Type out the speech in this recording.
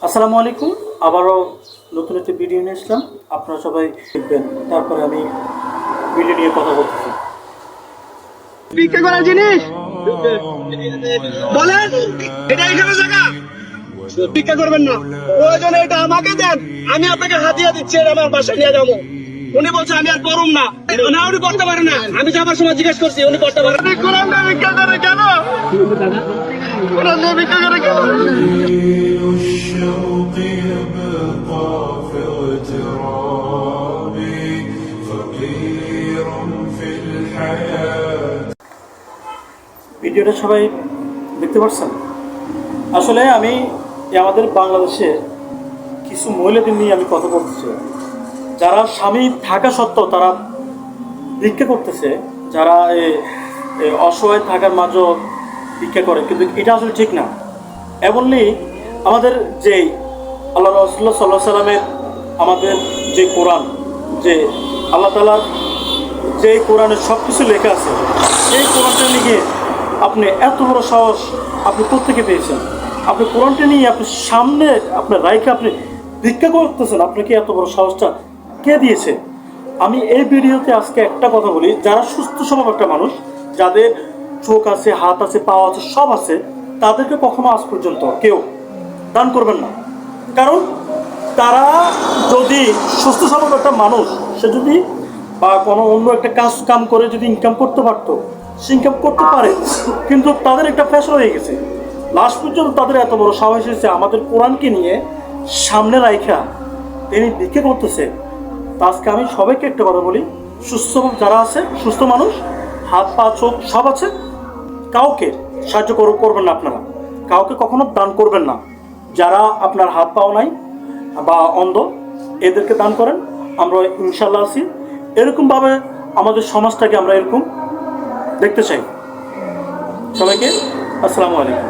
আসসালামু আলাইকুম। আবারও নতুন একটি ভিডিও নিয়ে আসলাম, আপনারা সবাই দেখবেন। তারপরে আমি ভিডিও নিয়ে কথা বলতেছি। ভিক্ষা করার জিনিস বলেন, এটা এখানে জায়গা। ভিক্ষা করবেন না, প্রয়োজনে এটা আমাকে দেন, আমি আপনাকে হাতিয়া দিচ্ছি, এটা আমার বাসায় নিয়ে যাবো। উনি বলছে আমি আর করুম না, না উনি করতে পারে না। আমি যাবার সময় জিজ্ঞেস করছি, উনি করতে পারে না। কোরআন দিয়ে ভিক্ষা করে কেন? কোরআন দিয়ে ভিক্ষা করে কেন? الشوق يبقى في اغترابي فقير في الحياة. ভিডিওটা সবাই দেখতে পাচ্ছেন? আসলে আমি আমাদের বাংলাদেশে কিছু মহিলাদের নিয়ে আমি কথা বলতেছি, যারা স্বামী থাকা সত্ত্বেও তারা ভিক্ষা করতেছে, যারা অসহায় থাকার মাঝেও ভিক্ষা করে, কিন্তু এটা আসলে ঠিক না। এমনই আমাদের যে আল্লাহ রাসূলুল্লাহ সাল্লাল্লাহু আলাইহি সাল্লামের আমাদের যে কোরআন, যে আল্লাহ তাআলার যে কোরআনে সব কিছু লেখা আছে, সেই কোরআনটা নিয়ে আপনি এত বড় সাহস আপনি কোত্থেকে পেয়েছেন? আপনি কোরআনটা নিয়ে আপনি সামনে আপনার রাইকে আপনি ভিক্ষা করতেছেন, আপনাকে এত বড় সাহসটা কে দিয়েছে? আমি এই ভিডিওতে আজকে একটা কথা বলি, যারা সুস্থ স্বভাব একটা মানুষ, যাদের চোখ আছে, হাত আছে, পা আছে, সব আছে, তাদেরকে কখনো আজ পর্যন্ত কেউ দান করবেন না। কারণ তারা যদি সুস্থ স্বভাব একটা মানুষ, সে যদি বা কোনো অন্য একটা কাম করে যদি ইনকাম করতে পারতো, সে ইনকাম করতে পারে, কিন্তু তাদের একটা ফ্যাশন হয়ে গেছে। লাস্ট পর্যন্ত তাদের এত বড় সাহস এসেছে আমাদের কোরআনকে নিয়ে সামনে রাইখা তিনি ভিক্ষা করতেছে। তা আজকে আমি সবাইকে একটা কথা বলি, সুস্থ যারা আছে, সুস্থ মানুষ, হাত পা চোখ সব আছে, কাউকে সাহায্য করবেন না, আপনারা কাউকে কখনো দান করবেন না। যারা আপনার হাত পাও নাই বা অন্ধ, এদেরকে দান করেন। আমরা ইনশাল্লাহ আছি, এরকমভাবে আমাদের সমাজটাকে আমরা এরকম দেখতে চাই। সবাইকে আসসালামু আলাইকুম।